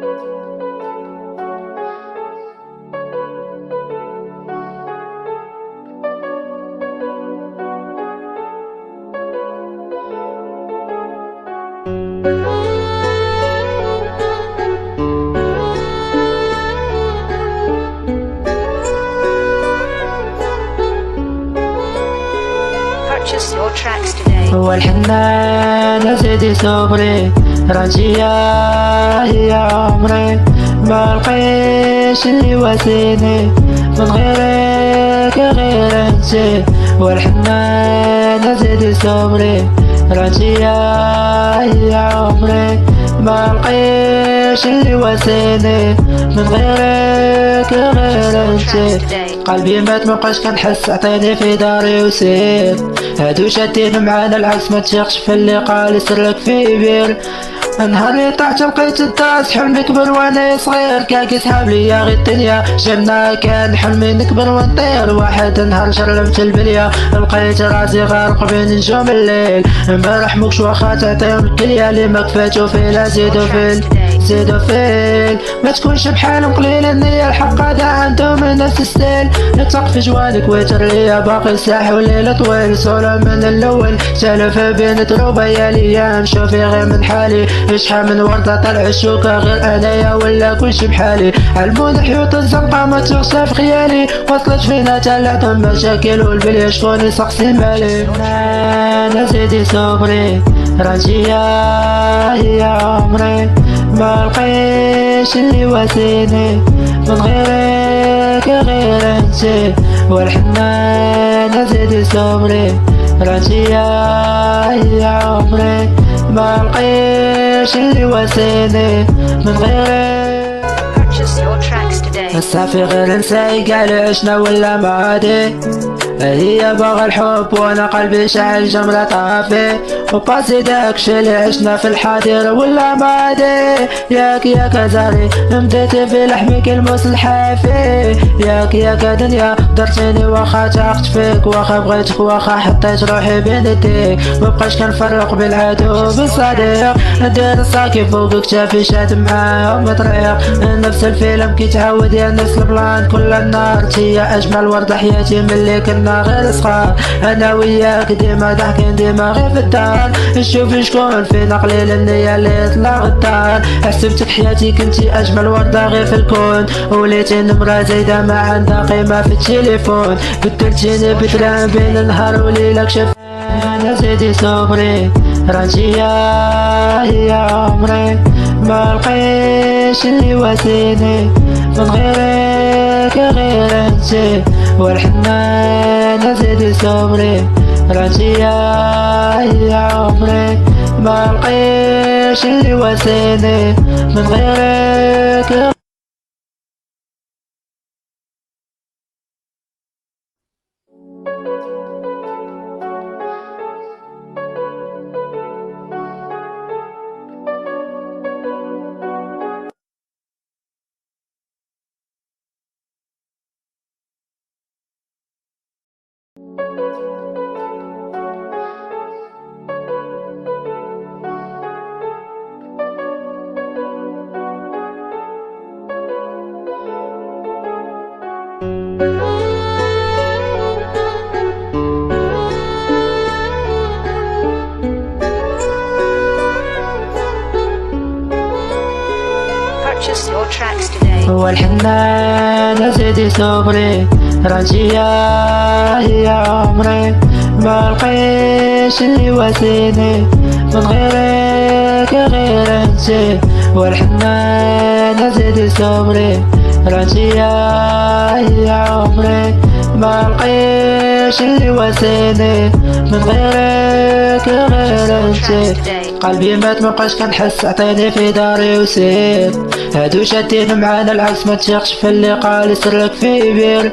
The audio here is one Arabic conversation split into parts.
Purchase your tracks today. هو الحنان سيدي صبري راجية هي عمري، ما لقيش اللي واسيني من غيرك غير انتي. هو الحنان سيدي صبري راجية هي عمري، ما لقيش اللي واسيني من غيرك غير انتي. قلبي مات مبقاش كنحس، عطيني في داري وسير، هادو شادين معانا العكس ما تثيقش في اللي قال يسرلك في بير. نهار اللي طحت لقيت الداس حلمي كبر وانا صغير، كاكي سحاب ليا غير الدنيا جنة، كان حلمي نكبر ونطير. واحد نهار شربت البلية لقيت راسي غارق بين نجوم الليل، ما رحموكش واخا تعطيهم الكلية اللي ما كفاتو فيلا زيدو فيل زيدو فيل. ما تكونش بحالهم قليل النية، الحق هذا عندهم نفس الستيل. نتق في جوانك ويتر ليا باقي ساحة والليل طويل، صورة من الاول سالف بين دروبة يا الايام. شوفي غير من حالي شحال من وردة طلع الشوكة غير انايا ولا كلشي بحالي. علمون الحيوط الزنقة ما تغشى في خيالي، وصلت فينا تلعتهم مشاكل والبلية شكون يسقسي مالي. انا سيدي صبري راجية هي عمري، ما لقيش اللي واسيني من غيرك غير انتي. والحنان سيدي صبري راجية هي عمري، ما لقيش اللي واسيني من غيرك. Purchase your tracks today. الصافي غير نساي قال عشنا ولا معادي، هي باغا الحب وانا قلبي شاعل جمرة طافي، وباسي داكشي اللي عشنا في الحاضر ولا معادي. ياك زاري مديتي في لحمك الموس الحافي، ياك دنيا درتيني واخا تاقت فيك، واخا بغيتك واخا حطيت روحي بين يديك. مبقاش كنفرق بالعدو بالصديق، ندير ساكي فوق كتافي شاد معاهم طريق. نفس الفيلم كيتعاود يا نفس البلان كل النهار، تيا اجمل ورد حياتي ملي كنا غير صغار. انا وياك ديما ضحكين ديما غير في الدار، نشوف شكون فينا قليل النية اللي طلع غدار. حسبتك حياتي كنتي اجمل وردة غير في الكون، وليتي نمرة زايدة ما عندها قيمة في التليفون. بدلتيني بدرهم بين نهار وليلة كشف. انا سيدي صبري راجية هي عمري، ما لقيش اللي واسيني من غيرك غير انتي. والحنان سيدي صبري راجية هي عمري، ما لقيش اللي واسيني من غيرك. Purchase your tracks today. هو الحنان سيدي صبري راجية هي عمري، ما لقيش اللي واسيني من غيرك غير انتي. والحنان سيدي صبري راجية هي عمري، ما لقيش اللي واسيني من غيرك غير انتي. قلبي مات مبقاش كنحس، عطيني في داري وسير، هادو شادين معانا العكس ما تثيقش في اللي قال يسرلك في بير.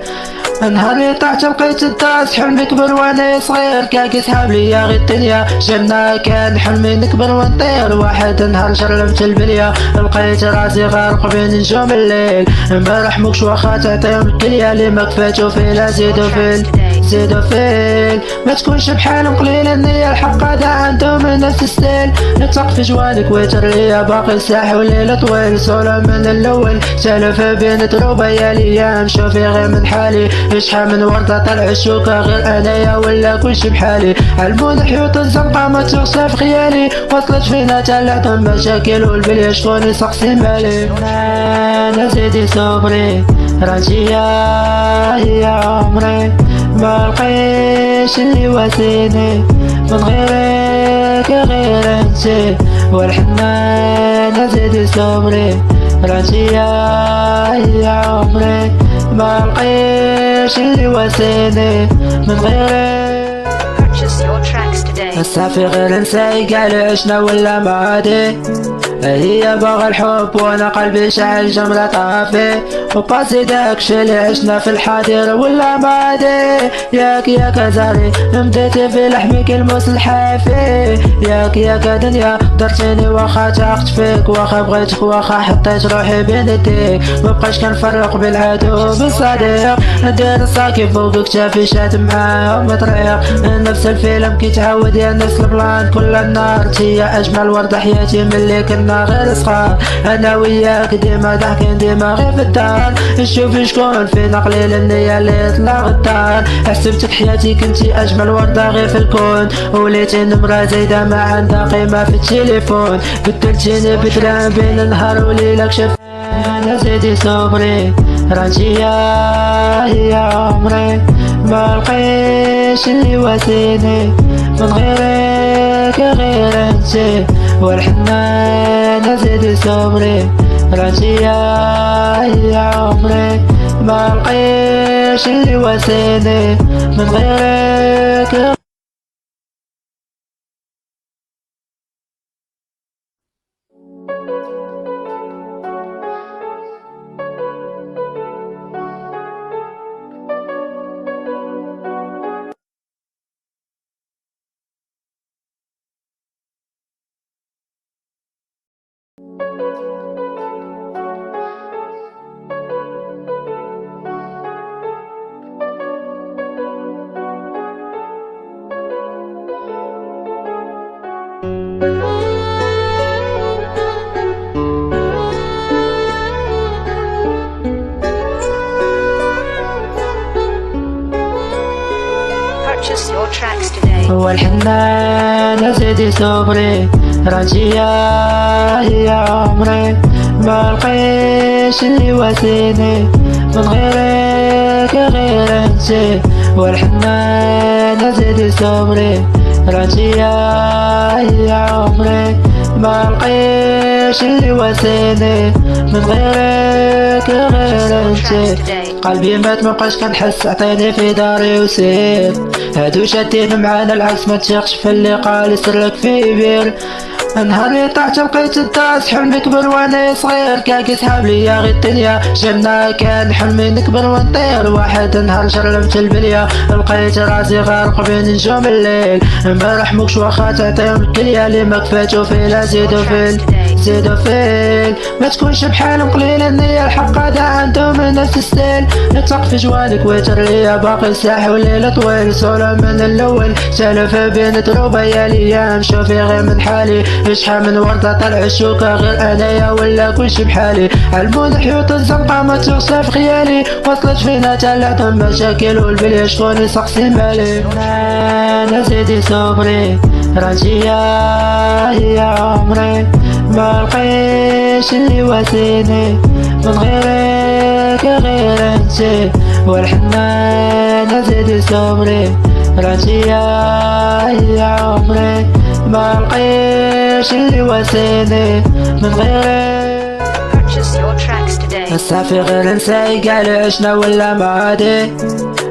نهار اللي طحت لقيت الداس حلمي كبر وانا صغير، كاكي سحاب ليا غير الدنيا جنة، كان حلمي نكبر ونطير. واحد نهار شربت البلية لقيت راسي غارق بين نجوم الليل، ما رحموكش واخا تعطيهم الكلية اللي ما كفاتو فيلا زيدو فيل زيدو فيل ما تكونش بحالهم قليل النية الحق هذا انتم من نفس الستيل نتق في جوانك وترليا باقي الساح وليلة طويل صولة من الاول سالف بين تروبة يا ليام شوفي غير من حالي شحال من وردة طلع الشوكة غير انايا ولا كلشي بحالي علمون حيوط الزنقة ما تغشى في خيالي وصلت فينا تلعتهم مشاكل والبلية شكون يسقسي مالي انا زيدي صبري راجية هي عمري ما لقيتش اللي واسيني من غيرك غير انتي والحنان زيدي صبري راجية هي عمري ما لقيتش اللي واسيني من غيرك Purchase your tracks today. الصافي غير نساي قال عشنا ولا ما عادي هي باغا الحب وانا قلبي شاعل جمرة طافي وباسي داكشي اللي عشنا في الحاضر ولا ما عادي ياك زاري مديتي في لحمك الموس الحافي ياك دنيا درتيني واخا تاقت فيك واخا بغيتك واخا حطيت روحي بين يديك مبقاش كنفرق بالعدو بالصديق ندير الصاكي فوق كتافي شات معاه مطريق نفس الفيلم كيتعاود يا الناس البلان كل النار تي اجمل ورده حياتي ملي كنا غير صغار انا وياك ديما ضحكين ديما غير في الدار نشوف شكون فينا قليل النية اللي طلع غدار حسبتك حياتي كنتي اجمل وردة غير في الكون وليتي نمرة زايدة ما عندها قيمة في التليفون بدلتيني بدرهم بين النهار وليلة كشف انا زيدي صبري راجية هي عمري ما لقيتش اللي واسيني من غيرك غير انتي والحنان زيدي صبري راجية هي عمري ما لقيتش اللي واسيني من غيرك Purchase your tracks today. والحنان زيدي صبري راجية هي عمري ما لقيتش اللي واسيني من غيرك غير انتي والحنان زيدي صبري راجية هي عمري ما لقيتش اللي واسيني من غيرك غير انتي قلبي مات مبقاش كنحس عطيني في داري وسير هادو شادين معانا العكس ما تثيقش في اللي قال يسرلك في بير نهار اللي طحت لقيت الداس حلمي نكبر وانا صغير كاكي سحاب ليا غير الدنيا جنة كان حلمي نكبر ونطير واحد نهار شربت البلية لقيت راسي غارق بين نجوم الليل امبارح موكش واخا تعطيهم الكلية اللي ما كفاتو فيلا زيدو فيل ما تكونش بحالهم قليل النية الحق هذا انتم من نفس الستيل نتق في جوانك وترليا باقي الساح وليلة طويل صولة من الاول سالف بين تروبة يا ليام شوفي غير من حالي شحال من وردة طلع الشوكة غير انايا ولا كلشي بحالي علمون حيوط الزنقة ما تغشى في خيالي وصلت فينا تلعتهم مشاكل والبلية شكون يسقسي مالي انا زيدي صبري راجية هي عمري ما لقيتش اللي واسيني من غيرك غير انتي والحنان زيدي صبري راجية هي عمري ما لقيتش اللي واسيني من غيرك Purchase your tracks today. الصافي غير نساي قال عشنا ولا ما عادي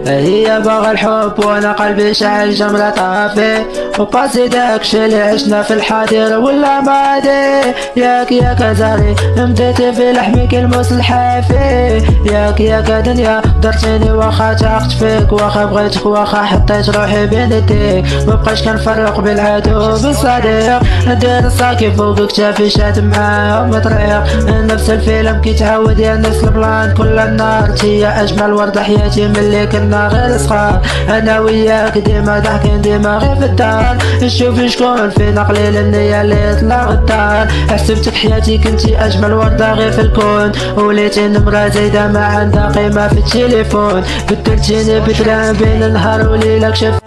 هي باغا الحب وانا قلبي شاعل جمرة طافي وباسي داكشي اللي عشنا في الحاضر ولا ما عادي ياك زاري مديتي في لحمك الموس الحافي ياك دنيا درتيني واخا تاقت فيك واخا بغيتك واخا حطيت روحي بين يديك مبقاش كنفرق بالعدو بالصديق ندير الصاكي فوق كتافي شات معاه مطريق نفس الفيلم كيتعاود يا الناس البلان كل النار تي اجمل وردة حياتي ملي كنا كنا غير صغار. انا وياك ديما ضحكين ديما غير في الدار، نشوف شكون فينا قليل النية اللي يطلع غدار. حسبتك حياتي كنتي اجمل وردة غير في الكون، وليتي نمرة زايدة ما عندها قيمة في التليفون. بدلتيني بدران بين نهار وليلة كشف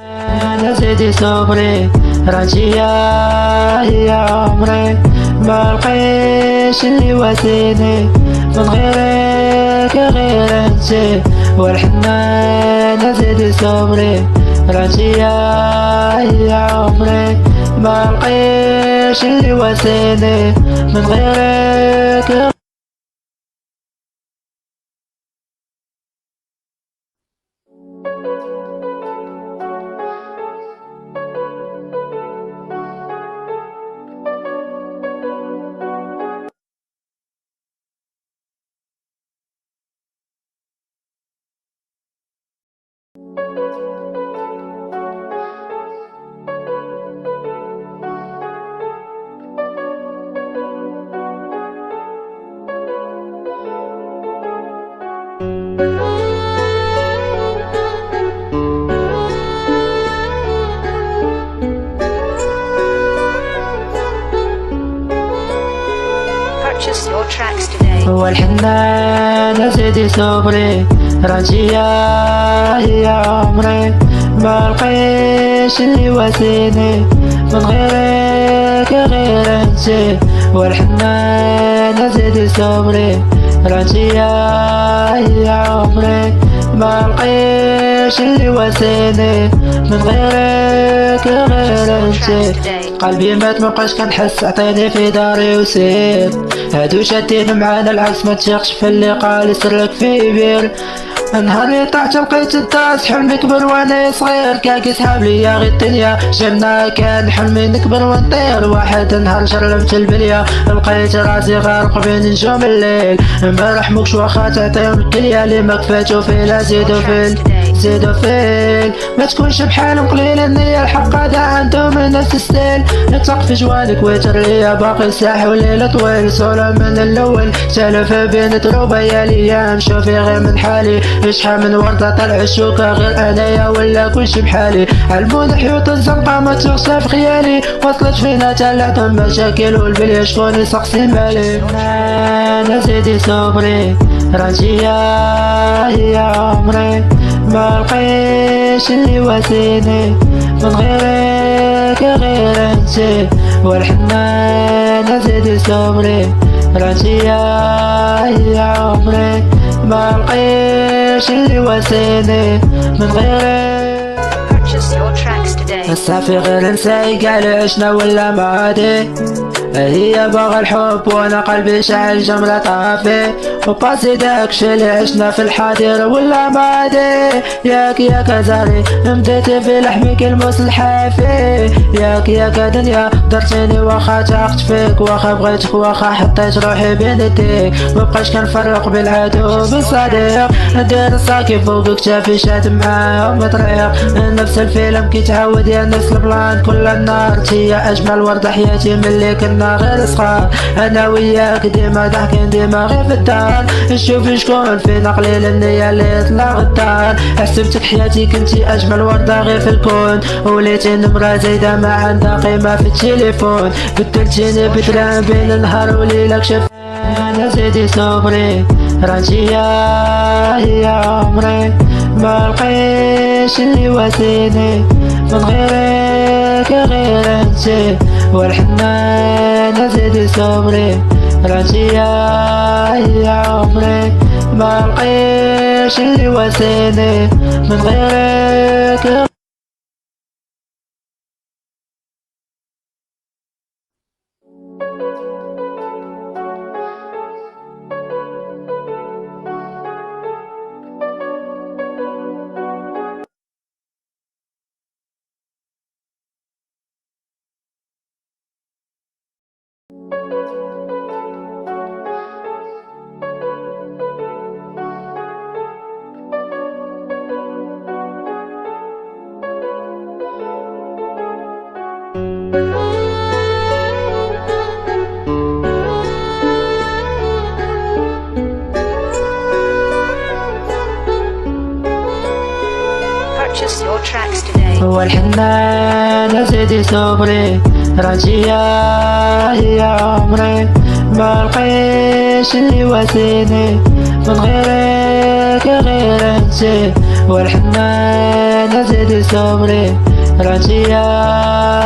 انا زيدي صبري راجية هي عمري، ما لقيتش اللي واسيني من غيرك غير انتي والحنان زيدي صبري راجية هي عمري، ما لقيتش اللي واسيني من غيرك. Purchase your tracks today. هو الحنان زيدي صبري راجية هي عمري، ما لقيتش اللي واسيني من غيرك غير انتي والحنان زيدي صبري راجية هي عمري، ما لقيتش اللي واسيني من غيرك غير انتي. قلبي مات مبقاش كنحس عطيني في داري وسير، هادو شادين معانا العكس ما تشيقش في اللي قال سرك في بير. نهار اللي طحت لقيت الداس حلمي كبر وانا صغير، كاكي سحاب ليا غير الدنيا جنة كان حلمي نكبر ونطير. واحد نهار شربت البلية لقيت راسي غارق بين نجوم الليل، ما رحموكش واخا تعطيهم الكلية اللي ما كفاتو فيلا زيدو فيل زيدو فيل. ما تكونش بحالهم قليل النية الحق هذا عندهم نفس الستيل. نتق في جوانك ويتر ليا باقي ساح وليلة طويل، صورة من الاول سالف بين دروبة يا ليام شوفي غير من حالي، شحال من وردة طلع الشوكة غير انايا ولا كلشي بحالي. علموني حيوط الزنقة ما تغشى في خيالي، وصلت فينا تلعتهم مشاكل والبلية شكون يسقسي مالي. انا زيدي صبري راجية هي عمري، ما لقيتش اللي واسيني من غيرك غير انتي والحنان زيدي صبري راجية هي عمري، ما لقيتش اللي واسيني من غيرك. Purchase your tracks today. الصافي غير نساي قاع اللي عشنا ولا معادي، هي باغا الحب وانا قلبي شاعل جمرة طافي، وباسي داكشي اللي عشنا في الحاضر ولا ماضي. ياك زاري مديتي في لحمك الموس الحافي، ياك دنيا درتيني واخا تاقت فيك، واخا بغيتك واخا حطيت روحي بين يديك، مبقاش كنفرق بالعدو بالصديق. ندير الصاكي فوق كتافي شاد معاه مطريق، نفس الفيلم كيتعاود يا نفس البلان كل النهار. هي اجمل وردة حياتي ملي كنا غير صغار، انا وياك ديما ضحكين ديما غير في الدار، نشوف شكون فينا قليل النية اللي يطلع غدار. حسبتك حياتي كنتي اجمل وردة غير في الكون، وليتي نمرة زايدة ما عندها قيمة في التليفون. بدلتيني بدران بين نهار وليلة كشف انا زيدي صبري راجية هي عمري، ما لقيتش اللي واسيني من غيرك غير انتي والحنان زيدي صبري راجية هي عمري، ما لقيتش اللي واسيني من غيرك. Purchase your tracks today. هو الحنان سيدي صبري راجية هي عمري ما لقيش اللي واسيني من غيرك غير انتي والحنان سيدي صبري راجية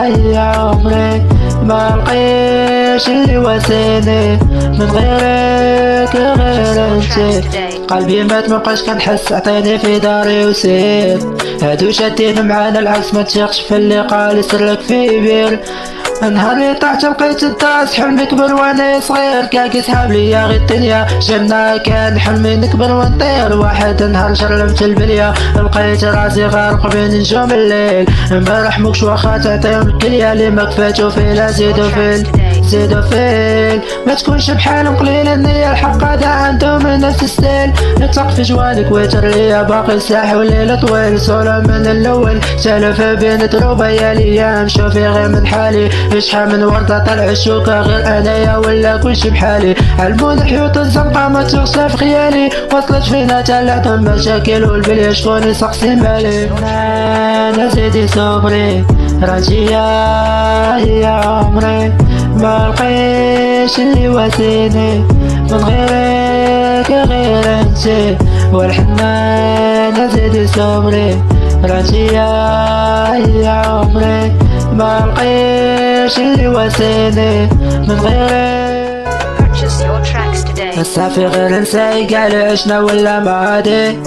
هي عمري ما لقيش اللي واسيني من غيرك غير انتي قلبي مات مبقاش كنحس عطيني في داري وسير هادو شادين معانا العكس ما تثيقش في اللي قال يسرلك في بير نهار اللي طحت لقيت الداس حلمي كبر وانا صغير كاكي سحاب ليا غير الدنيا جنة كان حلمي نكبر ونطير واحد نهار شربت البلية لقيت راسي غارق بين نجوم الليل امبارح موكش واخا تعطيهم الكلية اللي ما كفاتو فيلا زيدو فيل ما تكونش بحالهم قليل النية الحق هذا عندهم نفس الستيل نطلق في جوالك ويتر ليا باقي الساحة والليل طويل صورة من الاول سالف بين دروبة يا الايام شوفي غير من حالي شحال من وردة طلع الشوكة غير انايا ولا كلشي بحالي علمون حيوط الزنقة ما تغشى في خيالي وصلت فينا تلعتهم مشاكل والبلية شكون يسقسي مالي انا سيدي صبري راجية هي عمري ما لقيش اللي واسيني من غيرك غير انتي والحنان سيدي صبري راجية هي عمري ما لقيش اللي واسيني من غيرك. Purchase your tracks today. الصافي غير نساي قال عشنا ولا ما عادي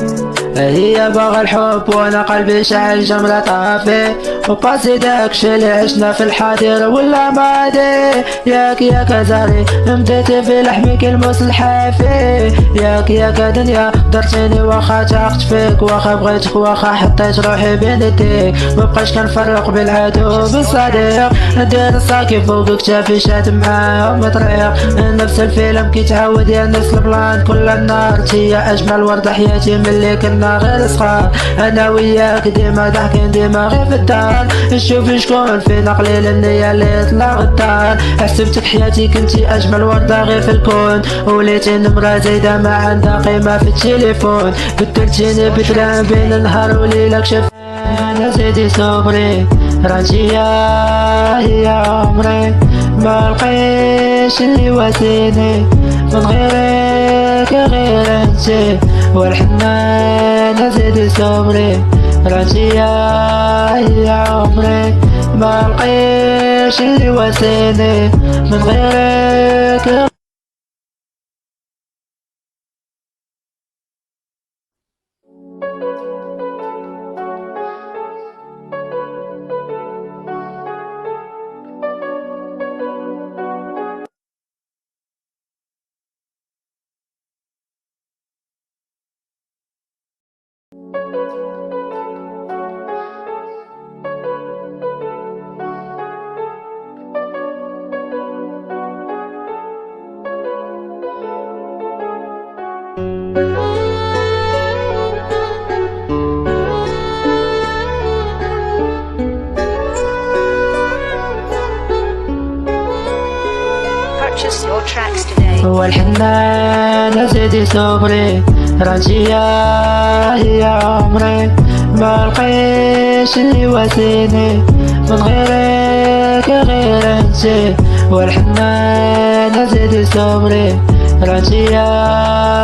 هي باغا الحب وانا قلبي شاعل جمرة طافي وباسي داكشي اللي عشنا في الحاضر ولا ما عادي ياك زاري مديتي في لحمك الموس الحافي ياك دنيا درتيني واخا تاقت فيك واخا بغيتك واخا حطيت روحي بين يديك مبقاش كنفرق بالعدو بالصديق ندير صاكي فوق كتافي شاد معاهم طريق نفس الفيلم كيتعاود يا نفس البلان كل النار تيا اجمل ورد حياتي ملي كنا غير صغار انا وياك ديما ضحكين ديما غير في الدار نشوف شكون فينا قليل النية اللي طلع غدار حسبتك حياتي كنتي اجمل وردة غير في الكون وليتي نمرة زايدة ما عندها قيمة في التليفون بدلتيني بدلان بين نهار وليلة كشف انا سيدي صبري راجية هي عمري ما لقيش اللي واسيني من غيرك غير انتي والحنان سيدي صبري راجية هي عمري ما لقيش اللي واسيني من غيرك. Purchase your tracks today. هو الحنان سيدي صبري راجية هي عمري ما لقيش اللي واسيني من غيرك غير انتي والحنان سيدي صبري راجية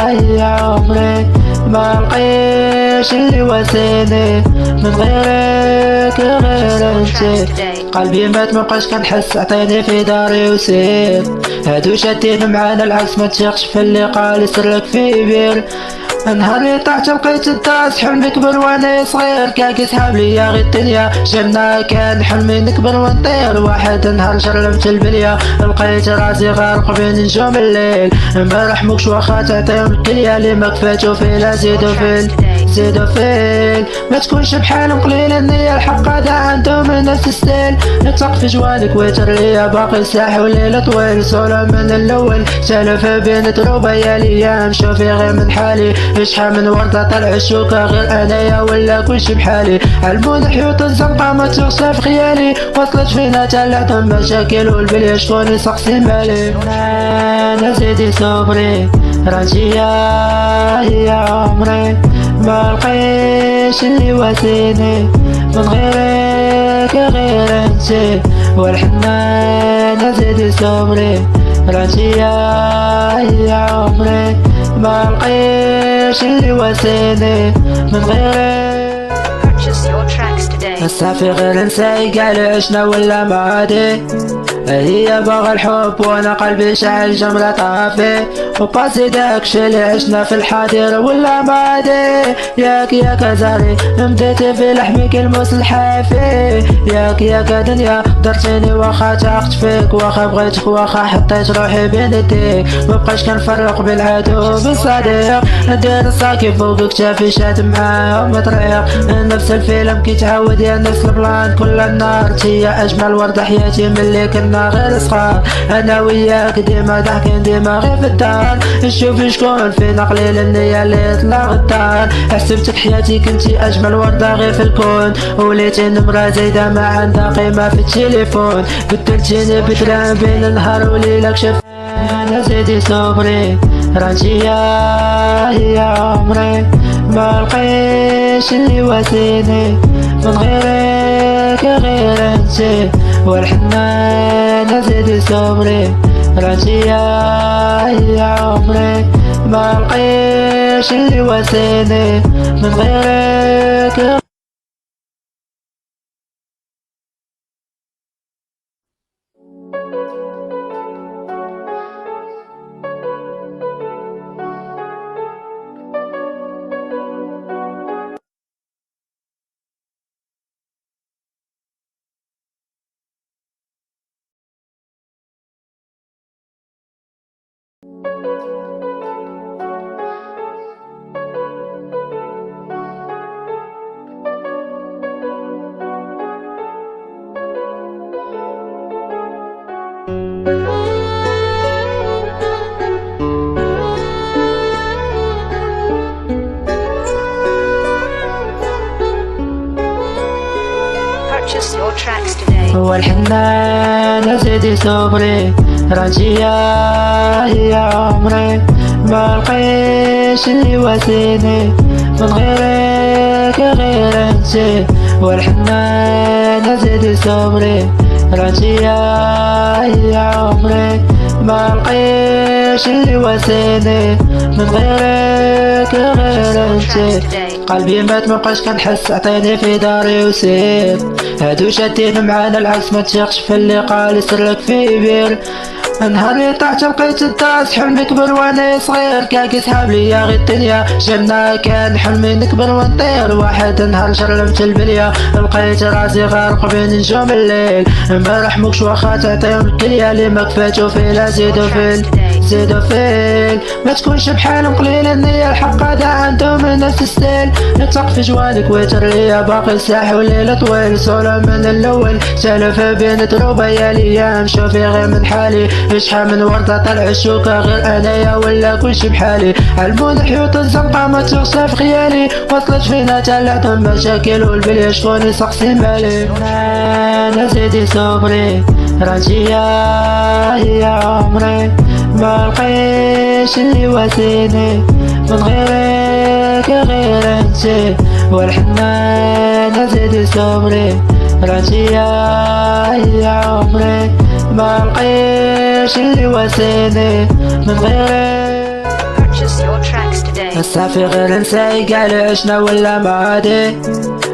هي عمري ما لقيش اللي واسيني من غيرك غير انتي قلبي مات مبقاش كنحس عطيني في داري وسير هادو شادين معانا العكس ما تثيقش في اللي قال يسرلك في بير نهار اللي طحت لقيت الداس حلمي كبر وانا صغير كاكي سحاب ليا غير الدنيا جنة كان حلمي نكبر ونطير واحد نهار شربت البلية لقيت راسي غارق بين نجوم الليل امبارح موكش واخا تعطيهم الكلية اللي ما كفاتو فيلا زيدو فيل ما تكونش بحالهم قليل النية الحق هذا عندهم نفس الستيل نطلق في جوالك ويتر ليا باقي الساحة والليل طويل صورة من الاول سالف بين دروبة يا الايام شوفي غير من حالي شحال من وردة طلع الشوكة غير انايا ولا كلشي بحالي علمون حيوط الزنقة ما تغشى في خيالي وصلت فينا تلعتهم مشاكل والبلية شكون يسقسي مالي انا سيدي صبري راجية يا عمري، ما لقيتش اللي واسيني من غيرك غير انتي، والحنان زيد صبري. راجية يا عمري، ما لقيتش اللي واسيني من غيرك. Purchase your tracks today. الصافي غير نساي قاع اللي عشنا ولا معادي، هي باغا الحب وانا قلبي شاعل جمرة طافي، وباسي داكشي اللي عشنا في الحاضر ولا معادي. ياك زاري مديتي في لحمك الموس الحافي، ياك دنيا درتيني واخا تاقت فيك، واخا بغيتك واخا حطيت روحي بين يديك، مبقاش كنفرق بالعدو بالصديق. ندير الصاكي فوق كتافي شاد معاه مطريق، نفس الفيلم كيتعاود يا نفس البلان كل النار. هي اجمل ورده حياتي ملي كنا غير صغار، انا وياك ديما ضحكين ديما غير في الدار. نشوف شكون فينا قليل النية اللي طلع غدار، حسبتك حياتي كنتي اجمل ورده غير في الكون، وليتي نمرة زايدة ما عندها قيمة في التليفون. بدلتيني بدرهم بين النهار وليلك شاف انا زيدي صبري. راجية يا عمري، ما لقيتش اللي واسيني من غيرك غير انتي، والحنان زيد صبري. راجية يا عمري، ما لقيتش اللي واسيني من غيرك. Purchase your tracks today. والحنان زيدي صبري. راجية يا عمري، ما لقيتش اللي واسيني من غيرك غير انتي، والحنان زيدي صبري. راجية يا عمري، ما لقيتش اللي واسيني من غيرك غير انتي. قلبي مات مبقاش كنحس، عطيني في داري وسير، هادو شادين معانا العكس ما تثيقش في اللي قال يسرلك في بير. نهار اللي طحت لقيت الداس حلمي كبر وانا صغير، كاكي سحاب ليا غير الدنيا جنة، كان حلمي نكبر ونطير. واحد نهار شرلمت البلية لقيت راسي غارق بين نجوم الليل، امبارح موكش واخا تعطيهم الكلية اللي ما كفاتو فيلا زيدو فيل. ما تكونش بحالهم قليل النية، الحق هذا عندهم نفس الستيل. نتق في جوانك ويتر ليا باقي الساح والليل طويل، صورة من الاول سالفة بين دروبة يا الايام. شوفي غير من حالي شحال من وردة طلع الشوكة غير انايا ولا كلشي بحالي. علمون الحيوط الزنقة ما تغشى في خيالي، وصلت فينا تلاتهم مشاكل والبلية شكون يسقسي مالي. انا زيدي صبري. راجية يا عمري، ما لقيتش اللي واسيني من غيرك غير انتي، والحنان زيدي صبري. راجية يا عمري، ما لقيتش اللي واسيني من غيرك. Purchase your tracks today. الصافي غير نساي قاع اللي عشنا ولا معادي،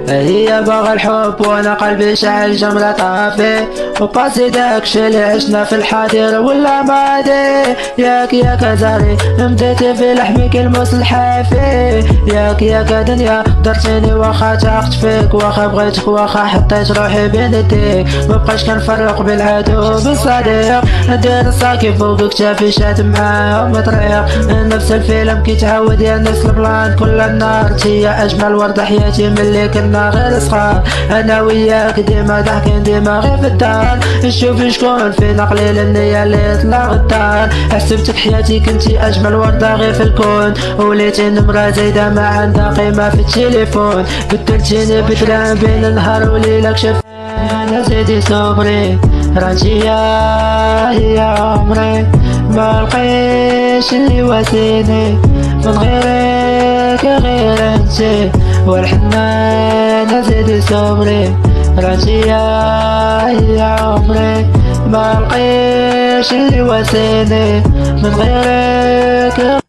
هي باغا الحب وانا قلبي شاعل جمرة طافي، وباسي داكشي اللي عشنا في الحاضر ولا معادي. ياك زاري مديتي في لحمك الموس الحافي، ياك دنيا درتيني واخا تاقت فيك، واخا بغيتك واخا حطيت روحي بين يديك، مبقاش كنفرق بالعدو بالصديق. ندير الصاكي فوق كتافي شاد معاه مطريق، نفس الفيلم كيتعاود يا نفس البلان كل النار. هي اجمل ورده حياتي ملي كنا غير صغار، انا وياك ديما ضحكين ديما غير في الدار. نشوف شكون فينا قليل النية اللي طلع غدار، حسبتك حياتي كنتي اجمل وردة غير في الكون، وليتي نمرة زايدة ما عندها قيمة في التليفون. بدلتيني بدرهم بين النهار وليلك شاف انا زيدي صبري. راجية يا عمري، ما لقيتش اللي واسيني من غيرك غير انتي، والحنان زيدي صبري راجي يا عمري. ما لقيتش اللي واسيني من غيرك.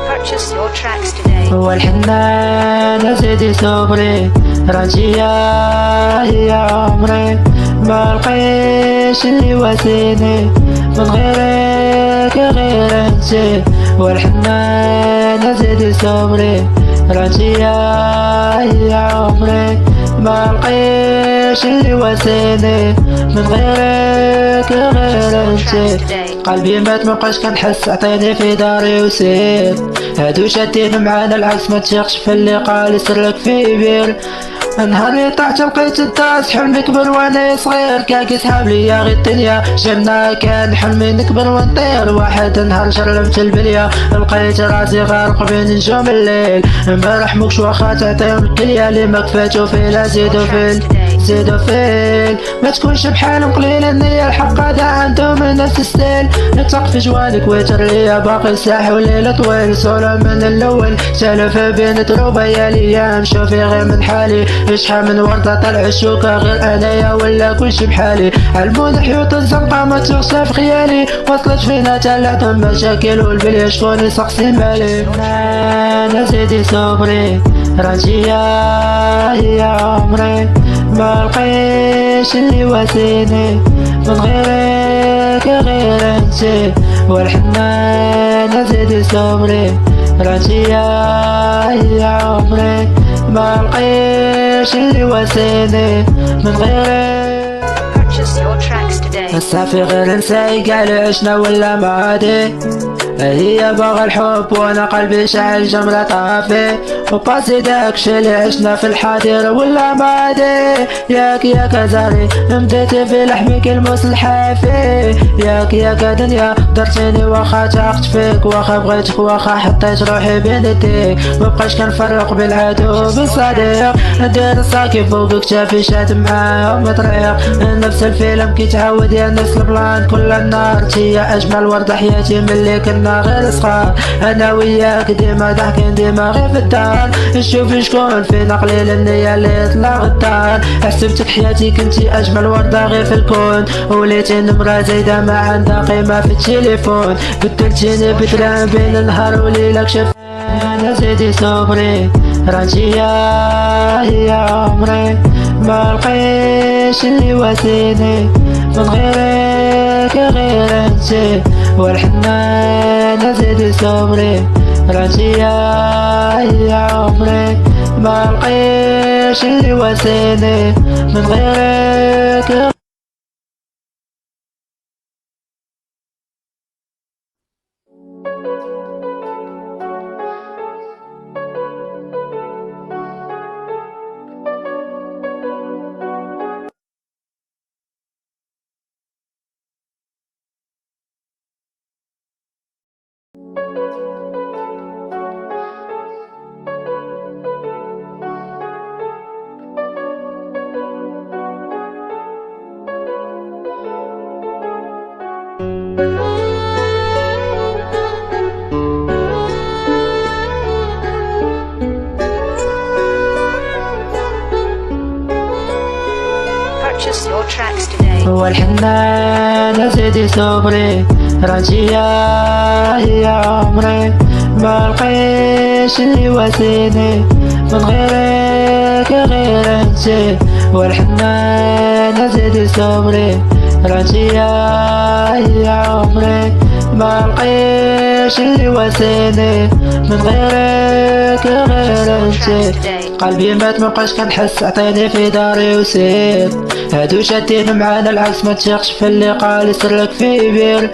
Purchase your tracks today. والحنان زيدي صبري راجي يا عمري. ما لقيتش اللي واسيني من غيرك غير انتي، والحنان زيدي صبري راجي يا عمري. ما لقيتش اللي واسيني من غيرك غير انتي. قلبي مات مبقاش كنحس، عطيني في داري وسير. هادو شادين معانا العكس، ما تشيخش في اللي قال سرك في بير. نهار اللي طحت لقيت الداس، حلمي كبر وانا صغير. كاكي سحاب ليا غير الدنيا جنة، كان حلمي نكبر ونطير. واحد نهار شرمت البلية، لقيت راسي غارق بين نجوم الليل. امبارح مكش واخا تعطيهم الكلية، اللي ما كفاتو فيلا زيدو فيل. ما تكونش بحالهم قليل، النية الحق هذا عندهم نفس الستيل. نتق في جوانك ويتر ليا باقي ساحي وليلة طويل. صورة من الاول سالف بين دروبة يا ليام، شوفي غير من حالي. شحال من وردة طلع الشوكة غير انايا ولا كلشي بحالي. علموني حيوط الزنقة ما تغشى في خيالي، وصلت فينا تلعتهم مشاكل والبلية شكون يسقسي مالي. انا زيدي صبري راجي يا عمري. ما لقيتش اللي واسيني من غيرك غير انتي، والحنان زيدي صبري راجي يا عمري. ما لقيتش اللي واسيني من غيرك. Purchase your tracks today. الصافي غير نساي قاع اللي عشنا ولا معادي. هي باغا الحب وانا قلبي شاعل جمرة طافي، وباسي داكشي اللي عشنا في الحاضر ولا ماضي. ياك زاري مديتي في لحمك الموس الحافي. ياك دنيا درتيني واخا تاقت فيك، واخا بغيتك واخا حطيت روحي بين يديك. مبقاش كنفرق بالعدو بالصديق، ندير الصاكي فوق كتافي شات معاه مطريق. نفس الفيلم كيتعاود يا نفس البلان كل النار. تي اجمل ورد حياتي ملي كنا غير صغار، انا وياك ديما ضحكين ديما غير في الدار. نشوف شكون فينا قليل النية اللي طلع غدار. حسبتك حياتي كنتي اجمل وردة غير في الكون، وليتي نمرة زايدة ما عندها قيمة في التليفون. بدلتيني بدرهم بين النهار وليلة كشف. انا زيدي صبري راجي يا عمري. ما لقيتش اللي واسيني من غيرك غير انتي، والحنان زيدي صبري راجي يا عمري. ما لقيتش اللي واسيني من غيرك. Purchase your tracks today. والحنان زيدي صبري راجي يا عمري. ما لقيتش اللي واسيني من غيرك غير انتي، والحنان زيدي صبري راجي يا عمري. ما لقيش اللي واسيني من غيرك غير انت. قلبي مات مبقاش كنحس عطيني في داري وسير. هادو شادين معانا العكس ما تثيقش في اللي قال يسرلك في بير.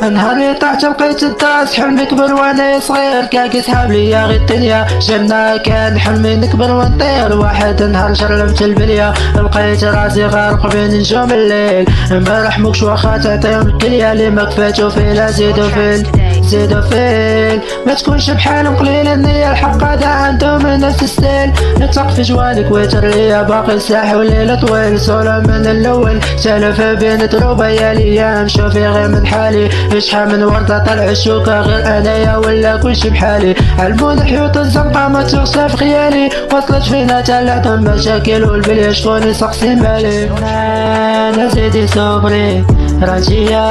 نهار اللي طحت لقيت الداس حلمي كبر وانا صغير كاكي سحاب ليا غير الدنيا جنة كان حلمي نكبر ونطير. واحد نهار شربت البلية لقيت راسي غارق بين نجوم الليل. امبارح موكش واخا تعطيهم الكلية اللي ما كفاتو فيلا زيدو فيل زيدو فيل. ما تكونش بحالهم قليل النية الحق هذا عندهم نفس الستيل. نتق في جوالك ويتر ليا باقي الساحة والليل طويل. صورة من الاول سالف بين دروبة يا الايام شوفي غير من حالي. شحال من وردة طلع الشوكة غير انايا ولا كلشي بحالي. علمون حيوط الزنقة ما تغشى في خيالي. وصلت فينا تلعتهم مشاكل والبلية شكون يسقسي مالي. انا زيدي صبري راجية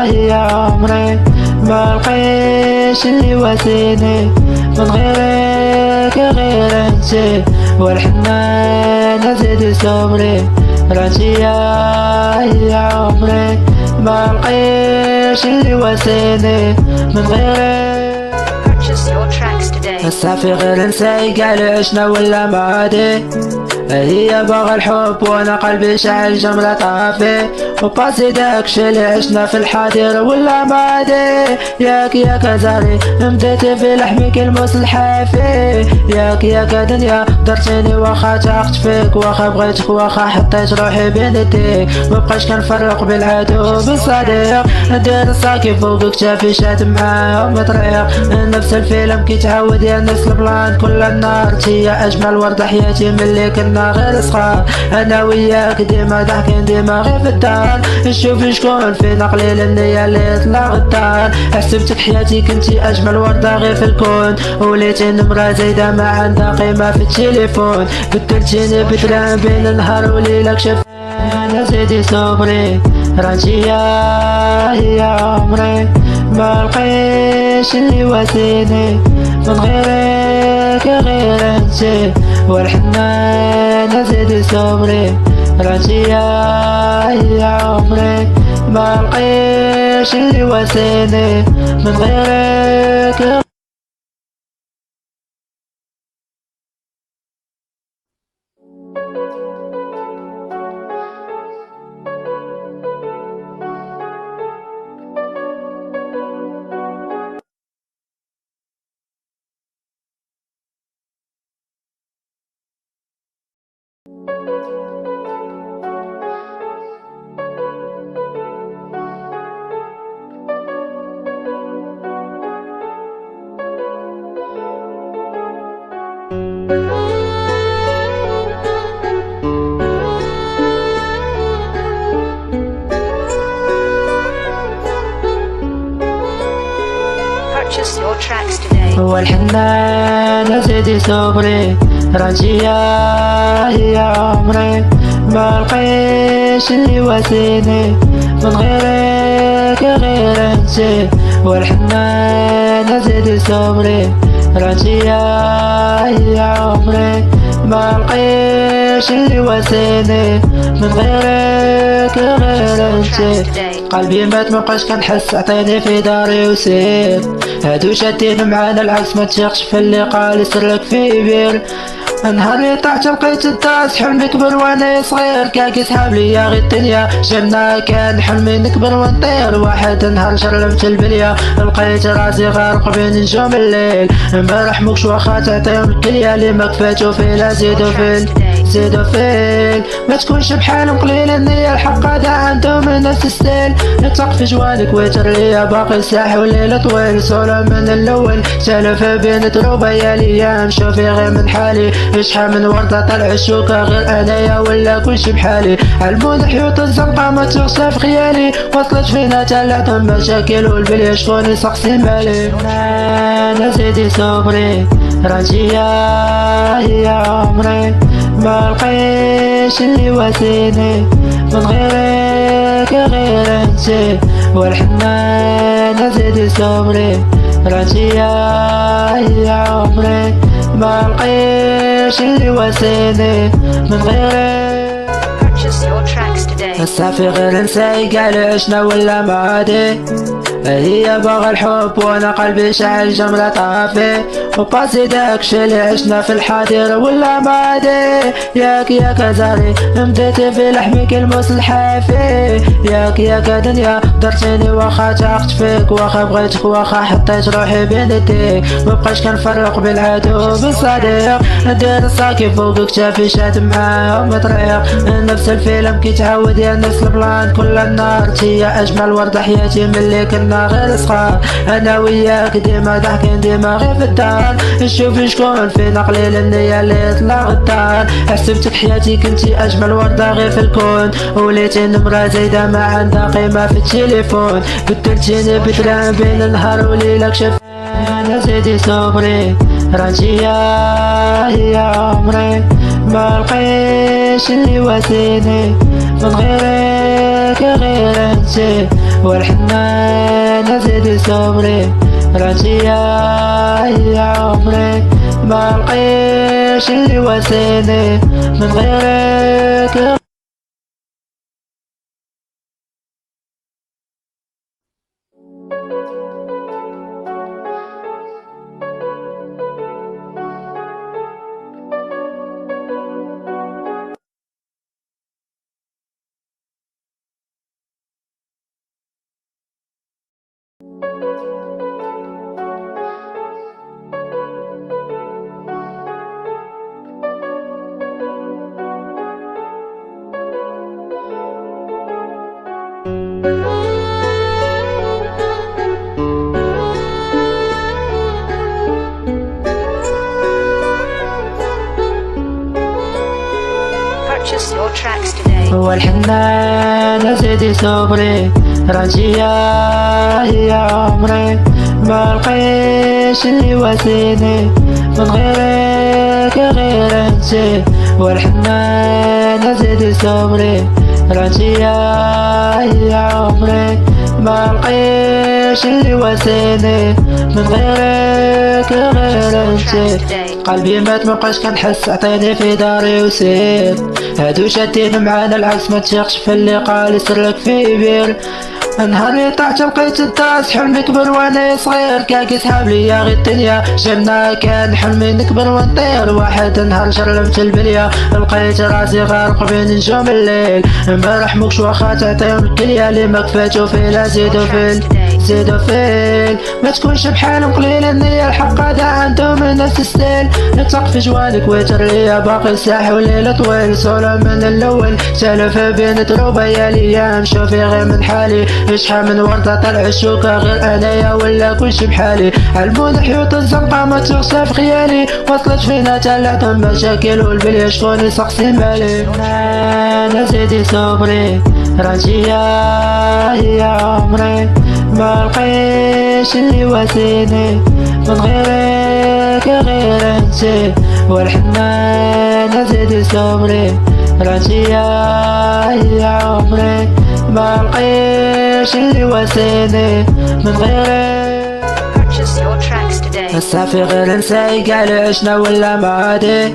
هي عمري ما لقيش اللي واسيني من غيرك غير انت. والحنان زيدي صبري راجية هي عمري ما لقيش اللي واسيني من غيرك. Purchase your tracks today. الصافي غير نساي قال عشنا ولا معادي. هي باغا الحب وانا قلبي شاعل جمرة طافي. وباسي داكشي اللي عشنا في الحاضر ولا معادي. ياك زاري مديتي في لحمك الموس الحافي. ياك دنيا درتيني واخا تاقت فيك واخا بغيتك واخا حطيت روحي بين يديك. مبقاش كنفرق بالعدو بالصديق. ندير ساكي فوق كتافي شاد معاهم طريق. نفس الفيلم كيتعاود يا نفس البلان كل النهار. هي اجمل ورده حياتي ملي كنا غير صغار. انا وياك ديما ضحكين ديما غير في الدار. نشوف شكون فينا قليل النية اللي طلع غدار. حسبتك حياتي كنتي اجمل وردة غير في الكون. وليتي نمرة زايدة ما عندها قيمة في التليفون. بدلتيني بدلان بين نهار وليلة كشف. انا زيدي صبري راجية هي عمري ما لقيش اللي واسيني من غيرك غير انت. والحنان زيدي صبري راجية هي عمري ما لقيش اللي واسيني من غيرك. Purchase your tracks today. والحنان زيدي صبري راجية هي عمري ما لقيش اللي واسيني من غيرك غير انت. والحنان زيدي صبري راجية هي عمري ما لقيش اللي واسيني من غيرك غير انت. قلبي مات مبقاش كنحس عطيني في داري وسير. هادو شادين معانا العكس ما تثيقش في اللي قال يسرلك في بير. نهار اللي طحت لقيت الداس حلمي كبر وانا صغير كاكي سحاب ليا غير الدنيا جنة كان حلمي نكبر ونطير. واحد نهار شربت البلية لقيت راسي غارق بين نجوم الليل. امبارح موكش واخا تعطيهم الكلية اللي ما كفاتو فيلا زيدو فيل زيدو فيل. ما تكونش بحالهم قليل النية الحق هذا عندهم نفس الستيل. نتق في جوالك ويتر ليا باقي الساحة والليل طويل. صورة من الاول سالف بين دروبة يا الايام شوفي غير من حالي. شحال من وردة طلع الشوكة غير انايا ولا كلشي بحالي. علمون حيوط الزنقة ما تغشى في خيالي. وصلت فينا تلعتهم مشاكل والبلية شكون يسقسي مالي. انا زيدي صبري راجية هي عمري ما لقيش اللي واسيني من غيرك غير انت. والحنان زيدي صبري راجية هي عمري ما لقيش اللي واسيني من غيرك. Purchase your tracks today. الصافي غير نساي قال عشنا ولا معادي. هي باغا الحب وانا قلبي شاعل جمرة طافي، وباسي داكشي اللي عشنا في الحاضر ولا ماضي. ياك زاري مديتي في لحمك الموس الحافي، ياك دنيا درتيني واخا تاقت فيك، واخا بغيتك واخا حطيت روحي بين يديك، مبقاش كنفرق بالعدو بالصديق. ندير الصاكي فوق كتافي شات معاهم طريق، نفس الفيلم كيتعاود يا نفس البلان كل النهار. هي اجمل ورده حياتي ملي كنا غير صغار، انا وياك ديما ضحكين ديما غير في الدار. نشوف شكون فينا قليل النية اللي طلع غدار، حسبتك حياتي كنتي اجمل ورده غير في الكون، وليتي نمرة زايدة ما عندها قيمة في التليفون. بدلتيني بدرهم بين النهار وليلك شاف انا زيدي صبري، راجي هي عمري ما لقيتش اللي واسيني من غيرك غير انتي، والحنان زيدي صبري، راجي هي عمري ما لقيتش اللي واسيني من غيرك. Purchase your tracks today. والحنان زيدي صبري، راجي هي عمري ما لقيتش اللي واسيني من غيرك غير انتي، والحنان زيدي صبري، راجي هي عمري ما لقيتش اللي واسيني من غيرك غير انتي. قلبي مات مبقاش كنحس عطيني في داري وسير، هادو شادين معانا العكس ما تثيقش في اللي قال يسرلك في بير. نهار اللي طحت لقيت الداس حلمي كبر وانا صغير، كاكي سحاب ليا غير الدنيا جنة كان حلمي نكبر ونطير. واحد نهار شربت البلية لقيت راسي غارق بين نجوم الليل، امبارح مكش واخا تعطيهم الكلية اللي ما كفاتو فيلا زيدو فيل ما تكونش بحالهم قليل النية الحق هذا عندهم نفس الستيل. نتق في جوالك ويتر ليا باقي الساح والليل طويل، صورة من الاول سالف بين دروبة يا الايام شوفي غير من حالي، شحال من وردة طلع الشوكة غير انايا ولا كلشي بحالي. علمون حيوط الزنقة ما تغشى في خيالي، وصلت فينا تلاتهم مشاكل والبلية شكون يسقسي مالي. انا زيدي صبري، راجي هي عمري ما لقيتش اللي واسيني من غيرك غير انتي، والحنان زيدي صبري، راجي هي عمري ما لقيتش اللي واسيني من غيرك. Purchase your tracks today. الصافي غير نساي قاع اللي عشنا ولا ماضي،